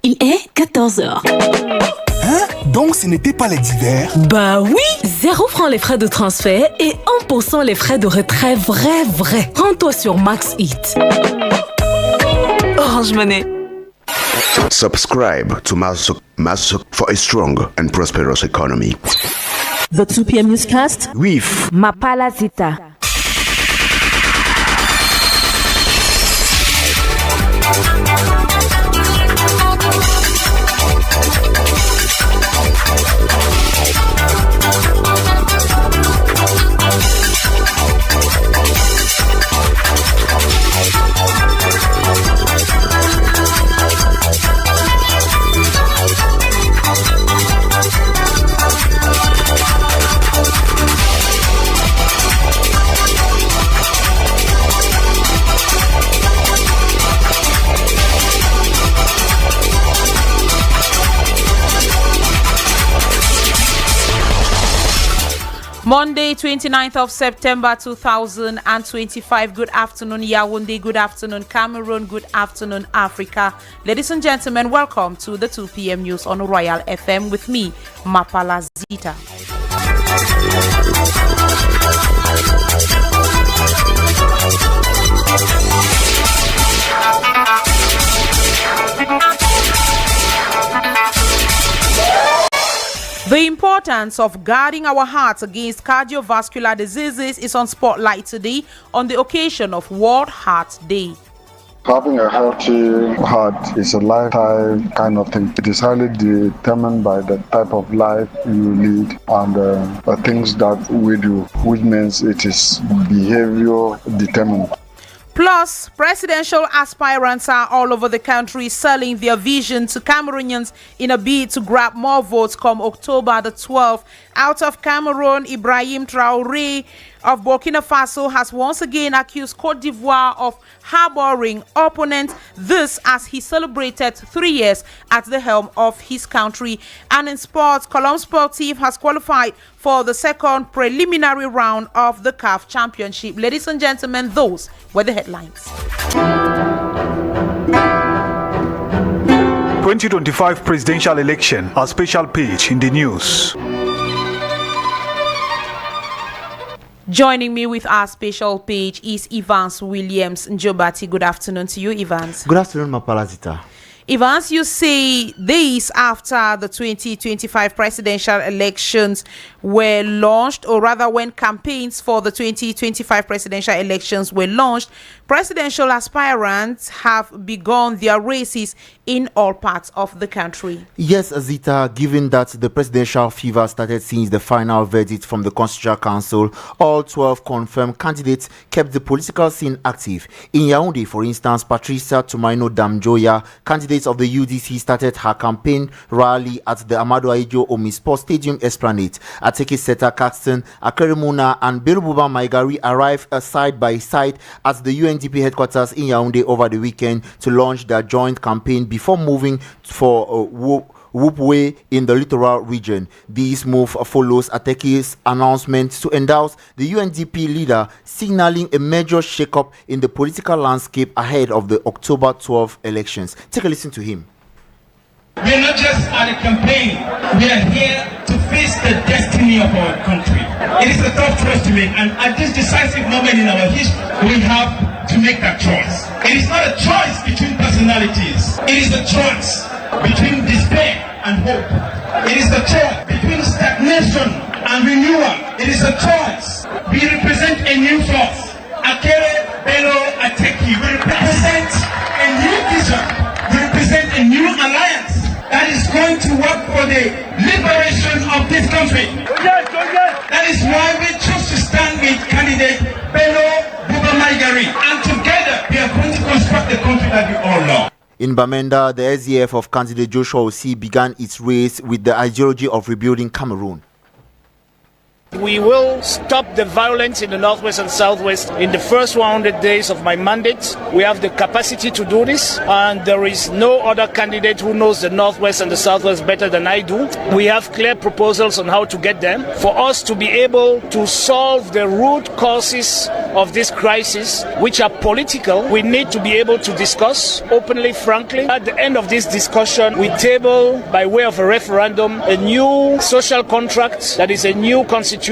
Il est 14h. Hein? Donc ce n'était pas les divers? Bah oui! 0 francs les frais de transfert et 1% les frais de retrait vrai. Rends-toi sur Max It. Orange Money. Subscribe to Masuk for a strong and prosperous economy. The 2Pm Newscast with Mapala Zita. Monday, 29th of September 2025. Good afternoon, Yaoundé. Good afternoon, Cameroon. Good afternoon, Africa. Ladies and gentlemen, welcome to the 2 p.m. News on Royal FM with me, Mapala Zita. The importance of guarding our hearts against cardiovascular diseases is on spotlight today on the occasion of World Heart Day. Having a healthy heart is a lifetime kind of thing. It is highly determined by the type of life you lead and the things that we do, which means it is behavior determined. Plus, presidential aspirants are all over the country selling their vision to Cameroonians in a bid to grab more votes come October the 12th. Out of Cameroon, Ibrahim Traoré of Burkina Faso has once again accused Côte d'Ivoire of harboring opponents, this as he celebrated 3 years at the helm of his country. And in sports, Colombe Sportif has qualified for the second preliminary round of the CAF Championship. Ladies and gentlemen, those were the headlines. 2025 presidential election, a special page in the news. Joining me with our special page is Evans Williams Njobati. Good afternoon to you, Evans. Good afternoon, Mapala Zita. Evans, you say days after the 2025 presidential elections were launched, or rather when campaigns for the 2025 presidential elections were launched, presidential aspirants have begun their races in all parts of the country. Yes, Zita, given that the presidential fever started since the final verdict from the Constitutional Council, all 12 confirmed candidates kept the political scene active. In Yaoundé, for instance, Patricia Tumaino Damjoya, candidate of the UDC, started her campaign rally at the Amadou Ahidjo Omisport Stadium Esplanade. Ateke Seta Caxton, Akerimuna and Belububa Maigari arrived side by side at the UNDP headquarters in Yaoundé over the weekend to launch their joint campaign before moving for Whoopway in the littoral region. This move follows Ateke's announcement to endouse the UNDP leader, signaling a major shake-up in the political landscape ahead of the October 12 elections. Take a listen to him. We are not just at a campaign, we are here to face the destiny of our country. It is a tough choice to make, and at this decisive moment in our history, we have to make that choice. It is not a choice between personalities, it is a choice between despair and hope. It is a choice between stagnation and renewal. It is a choice. We represent a new force. Akere Bello Ateki. We represent a new vision. We represent a new alliance that is going to work for the liberation of this country. That is why we choose to stand with candidate Bello Buba Maigari. And together we are going to construct the country that we all love. In Bamenda, the SDF of candidate Joshua Osi began its race with the ideology of rebuilding Cameroon. We will stop the violence in the Northwest and Southwest in the first 100 days of my mandate. We have the capacity to do this, and there is no other candidate who knows the Northwest and the Southwest better than I do. We have clear proposals on how to get them. For us to be able to solve the root causes of this crisis, which are political, we need to be able to discuss openly, frankly. At the end of this discussion, we table, by way of a referendum, a new social contract that is a new constitution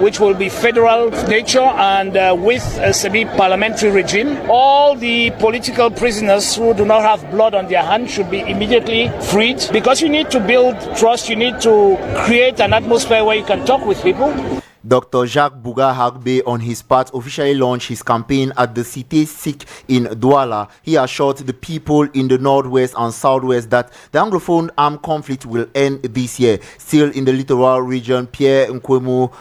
which will be federal nature and with a semi-parliamentary regime. All the political prisoners who do not have blood on their hands should be immediately freed, because you need to build trust, you need to create an atmosphere where you can talk with people. Dr. Jacques Bouga Hagbe, on his part, officially launched his campaign at the Cité Sikh in Douala. He assured the people in the Northwest and Southwest that the Anglophone armed conflict will end this year. Still in the littoral region, Pierre Nkwemu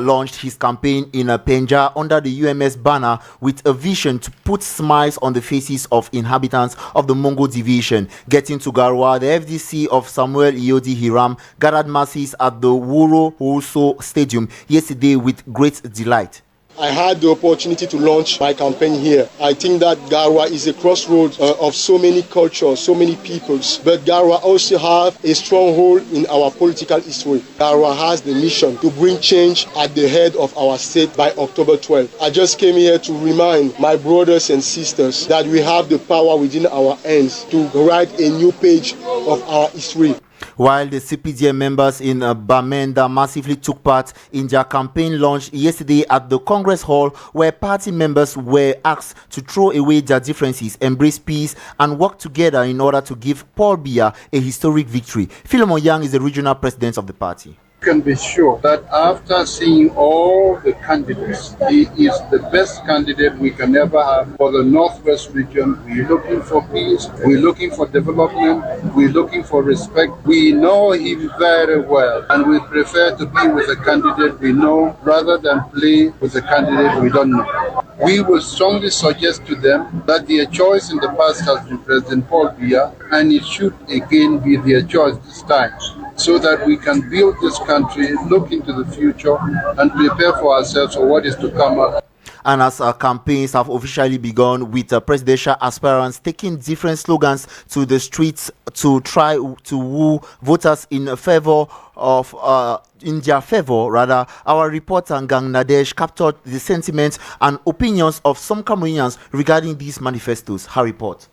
launched his campaign in Penja under the UMS banner with a vision to put smiles on the faces of inhabitants of the Mongo division. Getting to Garwa, the FDC of Samuel Iodi Hiram gathered masses at the Wuro Hoso Stadium yesterday with great delight. I had the opportunity to launch my campaign here. I think that Garwa is a crossroads of so many cultures, so many peoples. But Garwa also have a stronghold in our political history. Garwa has the mission to bring change at the head of our state by October 12th. I just came here to remind my brothers and sisters that we have the power within our hands to write a new page of our history. While the CPDM members in Bamenda massively took part in their campaign launch yesterday at the Congress Hall, where party members were asked to throw away their differences, embrace peace, and work together in order to give Paul Biya a historic victory. Philemon Yang is the regional president of the party. You can be sure that after seeing all the candidates, he is the best candidate we can ever have for the Northwest region. We're looking for peace, we're looking for development, we're looking for respect. We know him very well, and we prefer to be with a candidate we know rather than play with a candidate we don't know. We will strongly suggest to them that their choice in the past has been President Paul Biya, and it should again be their choice this time, so that we can build this country, look into the future, and prepare for ourselves for what is to come up. And as campaigns have officially begun, with presidential aspirants taking different slogans to the streets to try to woo voters in their favor, our reporter Gang Nadesh captured the sentiments and opinions of some Cameroonians regarding these manifestos. Her report.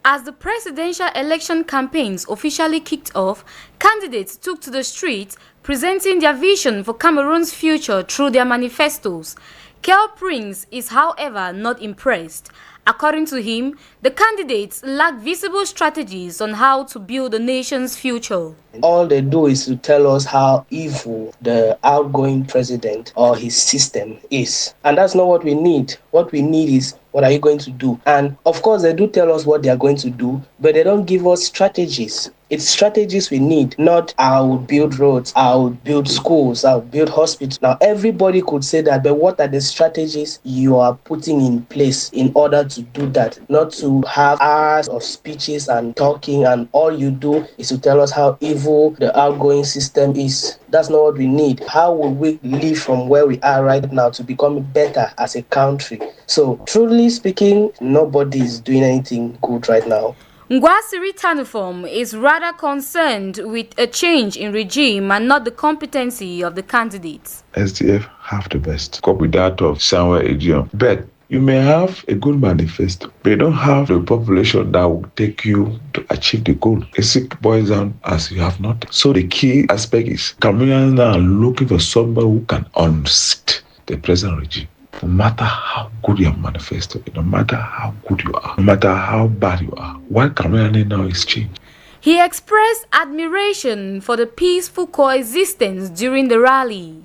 As the presidential election campaigns officially kicked off, candidates took to the streets presenting their vision for Cameroon's future through their manifestos. Kel Prince is, however, not impressed. According to him, the candidates lack visible strategies on how to build the nation's future. All they do is to tell us how evil the outgoing president or his system is. And that's not what we need. What we need is, what are you going to do? And of course, they do tell us what they are going to do, but they don't give us strategies. It's strategies we need, not I will build roads, I will build schools, I will build hospitals. Now, everybody could say that, but what are the strategies you are putting in place in order to do that? Not to have hours of speeches and talking, and all you do is to tell us how evil the outgoing system is. That's not what we need. How will we live from where we are right now to become better as a country? So, truly speaking, nobody is doing anything good right now. Ngwasiri Tanufom is rather concerned with a change in regime and not the competency of the candidates. SDF have the best. Copy that of Samuel Ejim. But you may have a good manifesto, but you don't have the population that will take you to achieve the goal. A sick boils down as you have nothing. So the key aspect is Cameroonians now are looking for somebody who can unseat the present regime. No matter how good your manifesto, no matter how good you are, no matter how bad you are, what Cameroon now is changed. He expressed admiration for the peaceful coexistence during the rally.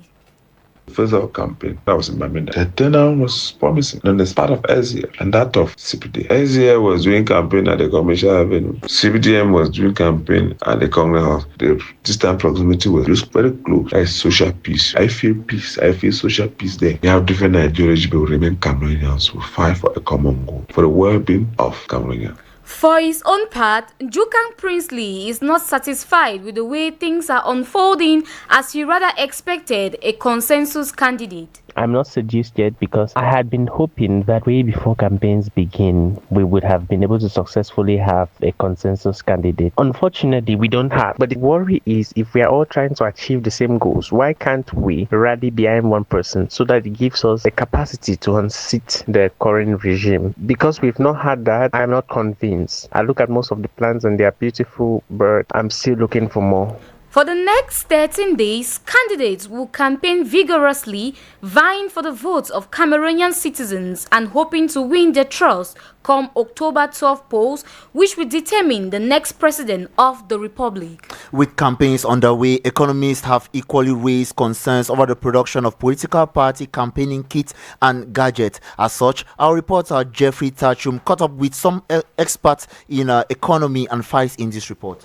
First of all, campaign that was in Bamenda. The turnout was promising. And there's part of SZA and that of CPD. SZA was doing campaign at the Commercial Avenue. CPDM was doing campaign at the Congress House. The distant proximity was just very close. That is social peace. I feel peace. I feel social peace there. We have different ideologies, but we remain Cameroonians who fight for a common goal, for the well-being of Cameroonians. For his own part, Jukang Princely is not satisfied with the way things are unfolding, as he rather expected a consensus candidate. I'm not seduced yet because I had been hoping that way before campaigns begin, we would have been able to successfully have a consensus candidate. Unfortunately, we don't have. But the worry is, if we are all trying to achieve the same goals, why can't we rally behind one person so that it gives us the capacity to unseat the current regime? Because we've not had that, I'm not convinced. I look at most of the plans and they are beautiful, but I'm still looking for more. For the next 13 days, candidates will campaign vigorously, vying for the votes of Cameroonian citizens and hoping to win their trust come October 12 polls, which will determine the next president of the republic. With campaigns underway, economists have equally raised concerns over the production of political party campaigning kits and gadgets. As such, our reporter Jeffrey Tachum caught up with some experts in economy and finds in this report.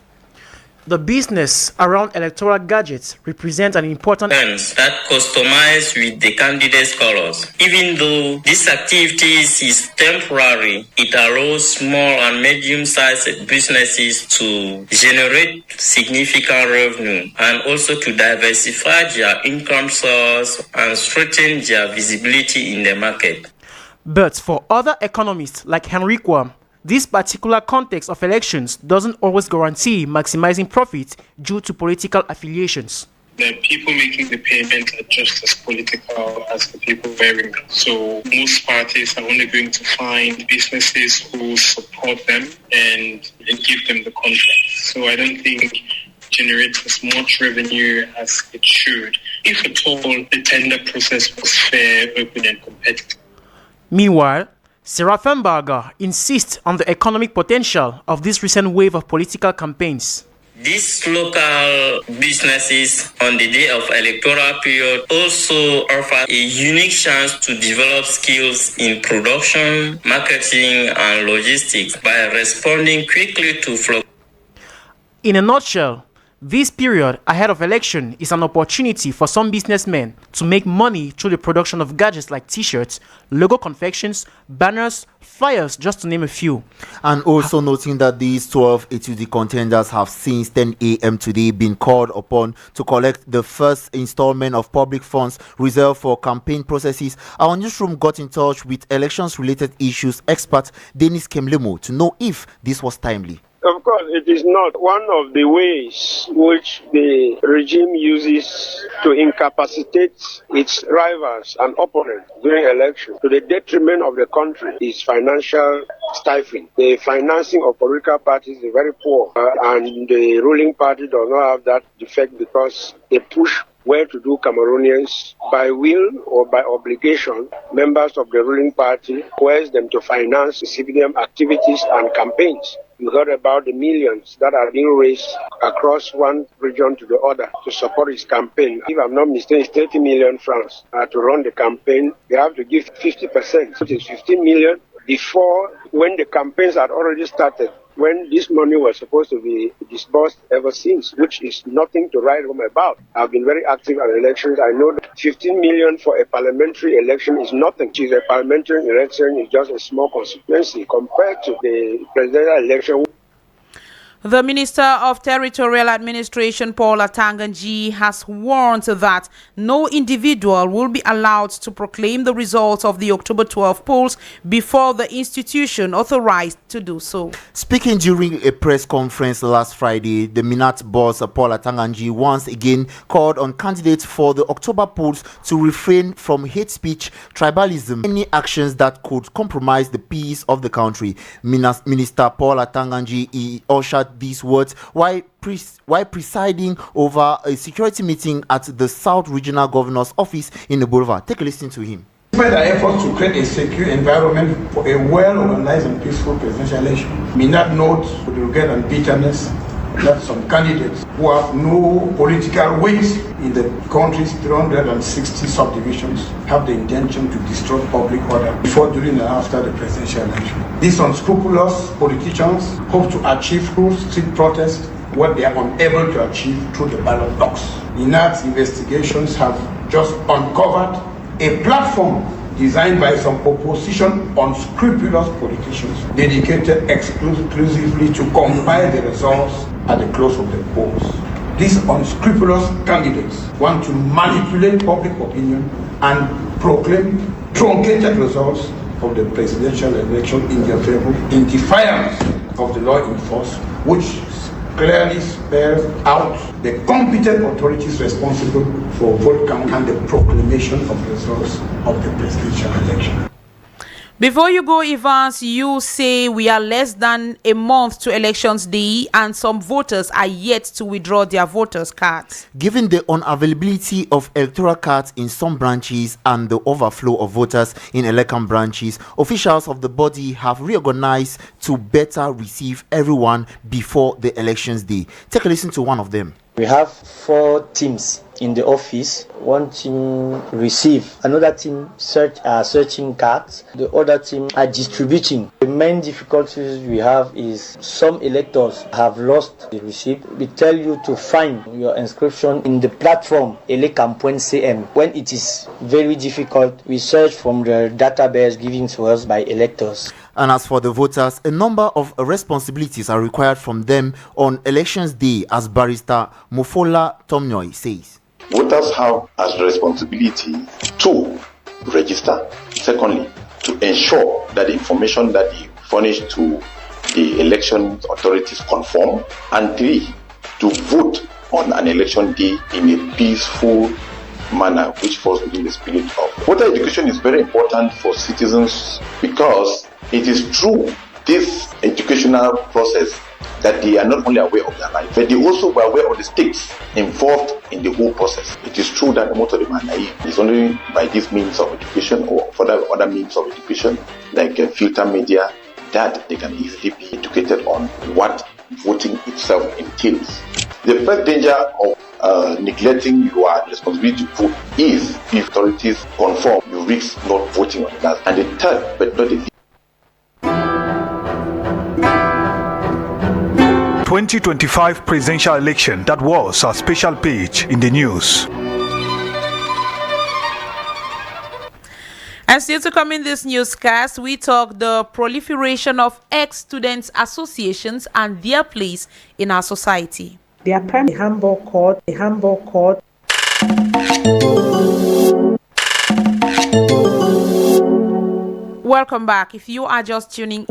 The business around electoral gadgets represents an important that customize with the candidate's colors. Even though this activities is temporary, it allows small and medium-sized businesses to generate significant revenue and also to diversify their income source and strengthen their visibility in the market. But for other economists like Henry Kwam, this particular context of elections doesn't always guarantee maximizing profit due to political affiliations. The people making the payments are just as political as the people wearing them. So most parties are only going to find businesses who support them and give them the contracts. So I don't think it generates as much revenue as it should, if at all the tender process was fair, open and competitive. Meanwhile, Serafenberger insists on the economic potential of this recent wave of political campaigns. These local businesses on the day of electoral period also offer a unique chance to develop skills in production, marketing, and logistics by responding quickly to flow. In a nutshell, this period ahead of election is an opportunity for some businessmen to make money through the production of gadgets like t-shirts, logo confections, banners, flyers, just to name a few. And also noting that these 12 HUD contenders have since 10 a.m. today been called upon to collect the first installment of public funds reserved for campaign processes. Our newsroom got in touch with elections-related issues expert Dennis Kemlemo to know if this was timely. Of course, it is not one of the ways which the regime uses to incapacitate its rivals and opponents during elections to the detriment of the country is financial stifling. The financing of political parties is very poor, and the ruling party does not have that defect because they push well-to-do Cameroonians by will or by obligation. Members of the ruling party request them to finance civilian activities and campaigns. You heard about the millions that are being raised across one region to the other to support his campaign. If I'm not mistaken, it's 30 million francs to run the campaign. They have to give 50%, which is 15 million, before when the campaigns had already started, when this money was supposed to be disbursed ever since, which is nothing to write home about. I've been very active on elections. I know that 15 million for a parliamentary election is nothing. A parliamentary election is just a small constituency compared to the presidential election. The Minister of Territorial Administration, Paul Atanganji, has warned that no individual will be allowed to proclaim the results of the October 12 polls before the institution authorized to do so. Speaking during a press conference last Friday, the Minat boss, Paul Atanganji, once again called on candidates for the October polls to refrain from hate speech, tribalism, any actions that could compromise the peace of the country. Minister Paul Atanganji ushered these words while presiding over a security meeting at the South Regional Governor's office in the Boulevard. Take a listen to him. Despite our efforts to create a secure environment for a well-organized and peaceful presidential election, we not note with regret and bitterness that some candidates who have no political weight in the country's 360 subdivisions have the intention to destroy public order before, during, and after the presidential election. These unscrupulous politicians hope to achieve through street protests what they are unable to achieve through the ballot box. INAT's investigations have just uncovered a platform designed by some opposition unscrupulous politicians dedicated exclusively to compile the results at the close of the polls. These unscrupulous candidates want to manipulate public opinion and proclaim truncated results of the presidential election in their favor in defiance of the law in force, which clearly spells out the competent authorities responsible for vote count and the proclamation of results of the presidential election. Before you go, Evans, you say we are less than a month to elections day and some voters are yet to withdraw their voters' cards. Given the unavailability of electoral cards in some branches and the overflow of voters in election branches, officials of the body have reorganized to better receive everyone before the elections day. Take a listen to one of them. We have 4 teams in the office. One team receive, another team searching cards, the other team are distributing. The main difficulties we have is some electors have lost the receipt. We tell you to find your inscription in the platform ele.cm. When it is very difficult, we search from the database given to us by electors. And as for the voters, a number of responsibilities are required from them on elections day, as Barrister Mofola Tomnyoy says. Voters have as responsibility to register. Secondly, to ensure that the information that they furnish to the election authorities conform. And 3, to vote on an election day in a peaceful manner, which falls within the spirit of voter education. Is very important for citizens because it is through this educational process that they are not only aware of their life, but they also were aware of the stakes involved in the whole process. It is true that most of them are naive. It's only by this means of education or further other means of education, like filter media, that they can easily be educated on what voting itself entails. The first danger of neglecting your responsibility to vote is if authorities conform, you risk not voting on the last. And the third, but not the least, 2025 presidential election, that was our special page in the news. And still to come in this newscast, we talk the proliferation of ex-students associations and their place in our society. They are primarily a humble court. Welcome back. If you are just tuning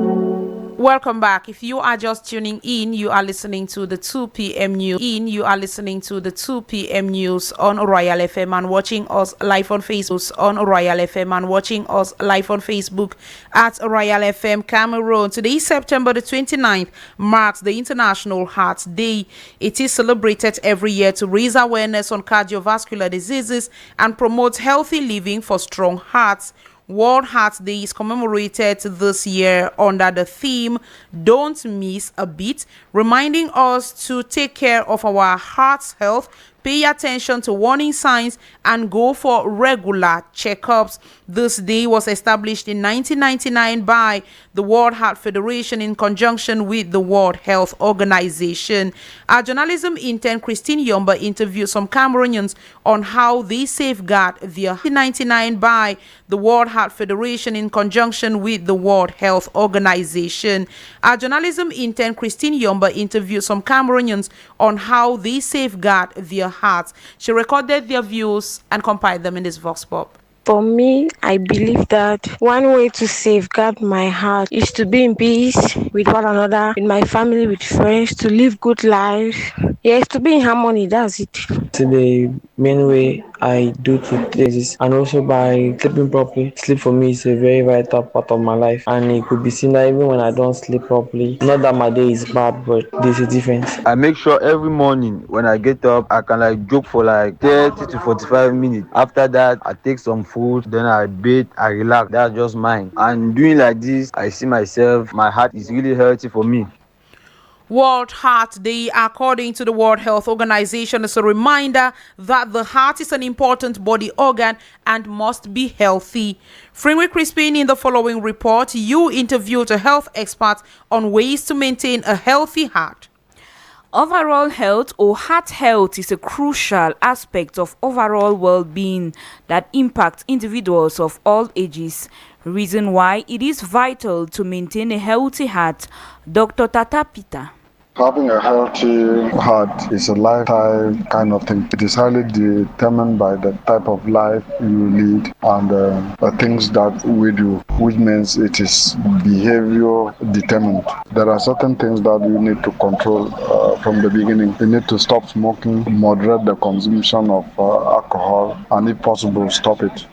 in, you are listening to the 2 p.m. news. You are listening to the 2 p.m. news on Royal FM and watching us live on Facebook at Royal FM Cameroon. Today, September the 29th, marks the International Heart Day. It is celebrated every year to raise awareness on cardiovascular diseases and promote healthy living for strong hearts. World Heart Day is commemorated this year under the theme "Don't Miss a Beat," reminding us to take care of our heart's health, pay attention to warning signs, and go for regular checkups. This day was established in 1999 by the World Heart Federation in conjunction with the World Health Organization. Our journalism intern Christine Yomba interviewed some Cameroonians on how they safeguard their 1999 by the World Heart Federation in conjunction with the World Health Organization. Our journalism intern Christine Yomba interviewed some Cameroonians on how they safeguard their hearts. She recorded their views and compiled them in this vox pop. For me, I believe that one way to safeguard my heart is to be in peace with one another, with my family, with friends, to live good life. Yes, to be in harmony, that's it. The main way I do two things, and also by sleeping properly. Sleep for me is a very vital part of my life, and it could be seen that even when I don't sleep properly, not that my day is bad, but there's a difference. I make sure every morning when I get up, I can joke for 30 to 45 minutes. After that, I take some food, then I bathe, I relax. That's just mine. And doing like this, I see myself, my heart is really healthy for me. World Heart Day, according to the World Health Organization, is a reminder that the heart is an important body organ and must be healthy. Frinwick Crispin, in the following report, you interviewed a health expert on ways to maintain a healthy heart. Overall health or heart health is a crucial aspect of overall well-being that impacts individuals of all ages. Reason why it is vital to maintain a healthy heart. Dr. Tata Peter. Having a healthy heart is a lifetime kind of thing. It is highly determined by the type of life you lead and the things that we do, which means it is behavior determined. There are certain things that you need to control from the beginning. You need to stop smoking, moderate the consumption of alcohol, and if possible, stop it.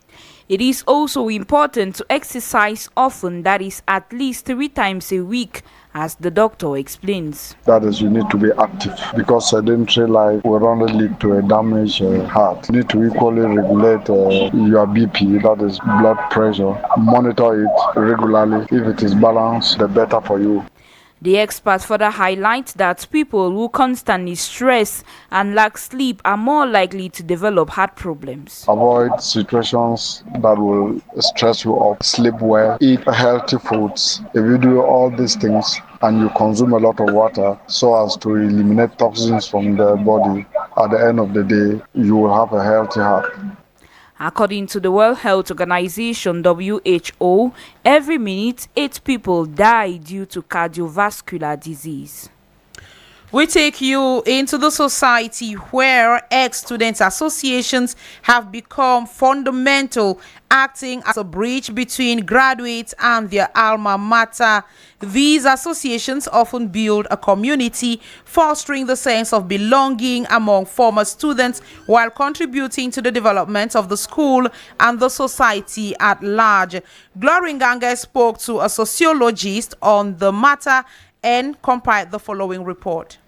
It is also important to exercise often, that is at least 3 times a week, as the doctor explains. That is, you need to be active because sedentary life will only lead to a damaged heart. You need to equally regulate your BP, that is blood pressure. Monitor it regularly. If it is balanced, the better for you. The experts further highlight that people who constantly stress and lack sleep are more likely to develop heart problems. Avoid situations that will stress you up. Sleep well, eat healthy foods. If you do all these things and you consume a lot of water so as to eliminate toxins from the body, at the end of the day, you will have a healthy heart. According to the World Health Organization (WHO), every minute 8 people die due to cardiovascular disease. We take you into the society where ex-student associations have become fundamental, acting as a bridge between graduates and their alma mater. These associations often build a community, fostering the sense of belonging among former students while contributing to the development of the school and the society at large. Glory Ngange spoke to a sociologist on the matter and compiled the following report.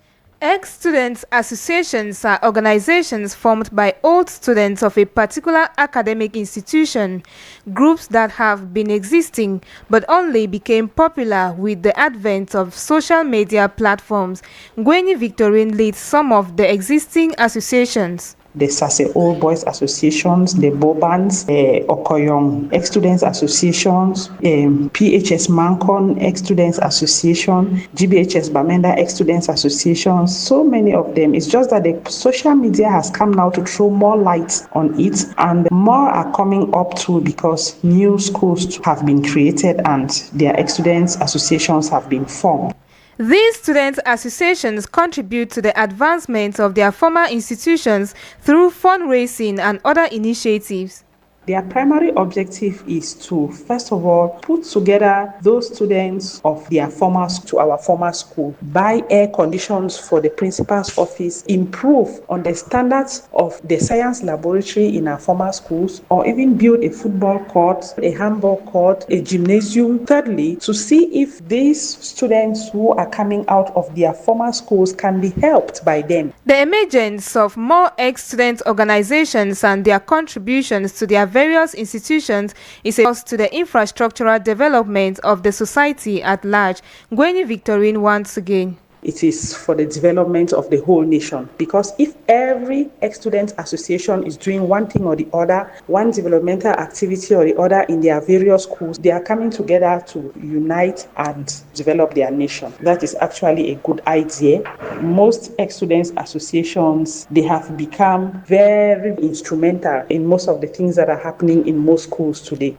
Ex-students associations are organizations formed by old students of a particular academic institution, groups that have been existing but only became popular with the advent of social media platforms. Gwenny Victorine leads some of the existing associations. The Sase Old Boys Associations, the Bobans, Okoyong Ex-Students Associations, PHS Mancon Ex-Students Association, GBHS Bamenda Ex-Students Association, so many of them. It's just that the social media has come now to throw more light on it, and more are coming up too because new schools have been created and their ex-students associations have been formed. These student associations contribute to the advancement of their former institutions through fundraising and other initiatives. Their primary objective is to, first of all, put together those students of their former to our former school, buy air conditions for the principal's office, improve on the standards of the science laboratory in our former schools, or even build a football court, a handball court, a gymnasium. Thirdly, to see if these students who are coming out of their former schools can be helped by them. The emergence of more ex-student organizations and their contributions to their various institutions is a cost to the infrastructural development of the society at large. Gwenny Victorine once again. It is for the development of the whole nation, because if every ex-student association is doing one thing or the other, one developmental activity or the other in their various schools, they are coming together to unite and develop their nation. That is actually a good idea. Most ex-students associations, they have become very instrumental in most of the things that are happening in most schools today.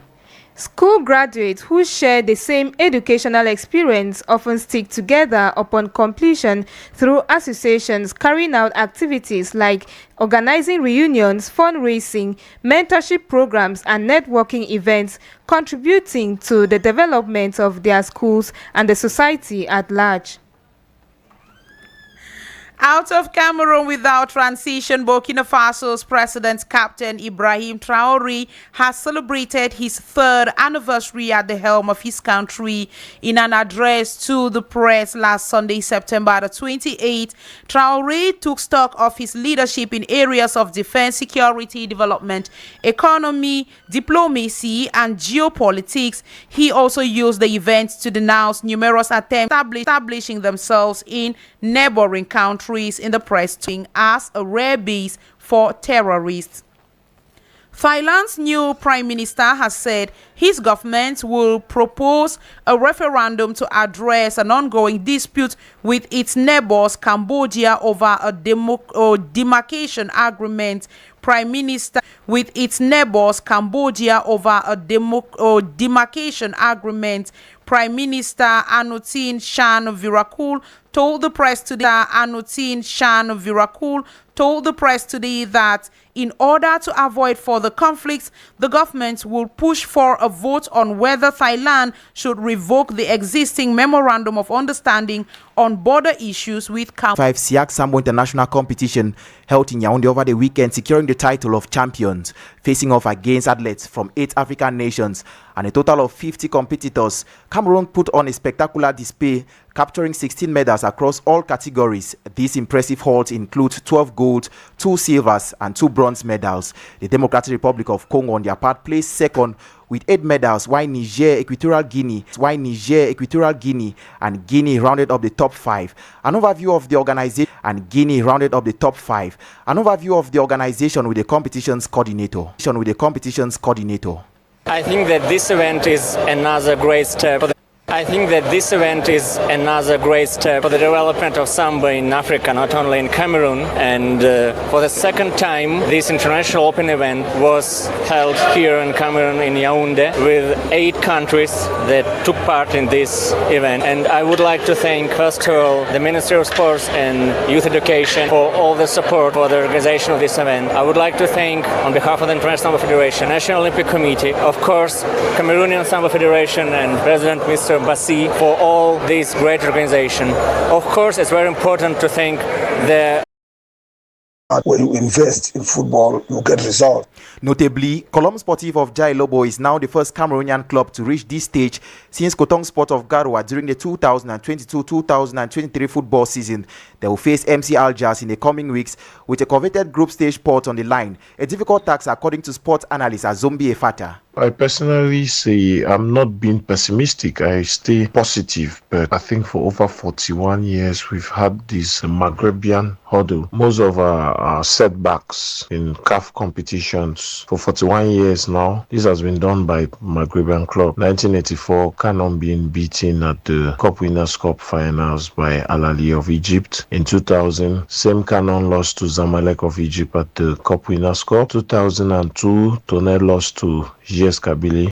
School graduates who share the same educational experience often stick together upon completion through associations carrying out activities like organizing reunions, fundraising, mentorship programs, and networking events, contributing to the development of their schools and the society at large. Out of Cameroon without transition, Burkina Faso's President Captain Ibrahim Traoré has celebrated his 3rd anniversary at the helm of his country. In an address to the press last Sunday, September the 28th, Traoré took stock of his leadership in areas of defense, security, development, economy, diplomacy, and geopolitics. He also used the event to denounce numerous attempts establishing themselves in neighboring countries in the press as a rare base for terrorists. Thailand's new prime minister has said his government will propose a referendum to address an ongoing dispute with its neighbors Cambodia over a demarcation agreement. Prime Minister with its neighbors Cambodia over a demarcation agreement. Prime Minister Anutin Chan Virakul told the press today that in order to avoid further conflicts, the government will push for a vote on whether Thailand should revoke the existing memorandum of understanding on border issues with Cambodia. 5 Siak Sambo International Competition held in Yaoundé over the weekend, securing the title of champions, facing off against athletes from 8 African nations and a total of 50 competitors. Cameroon put on a spectacular display, capturing 16 medals across all categories. These impressive hauls include 12 gold, 2 silvers and 2 bronze medals. The Democratic Republic of Congo on their part placed second with 8 medals, while Niger, Equatorial Guinea and Guinea rounded up the top 5. An overview of the organization with the competitions coordinator. I think that this event is another great step for the development of Samba in Africa, not only in Cameroon. And for the second time, this international open event was held here in Cameroon, in Yaoundé, with 8 countries that took part in this event. And I would like to thank, first of all, the Ministry of Sports and Youth Education for all the support for the organization of this event. I would like to thank, on behalf of the International Samba Federation, National Olympic Committee, of course, Cameroonian Samba Federation and President Mr. Bassi for all this great organization. Of course, it's very important to thank the when you invest in football, you get results. Notably, Colombe Sportif of Jailobo is now the first Cameroonian club to reach this stage since Kotong Sport of Garoua during the 2022-2023 football season. They will face MC Algiers in the coming weeks with a coveted group stage spot on the line. A difficult task according to sports analyst Azombi Efata. I personally say I'm not being pessimistic. I stay positive, but I think for over 41 years we've had this Maghrebian hurdle. Most of our setbacks in CAF competitions for 41 years now. This has been done by Maghrebian club. 1984, Canon being beaten at the Cup Winners' Cup finals by Al Ahly of Egypt. In 2000, same Canon lost to Zamalek of Egypt at the Cup Winners' Cup. 2002, Tonnerre lost to GS Kabylie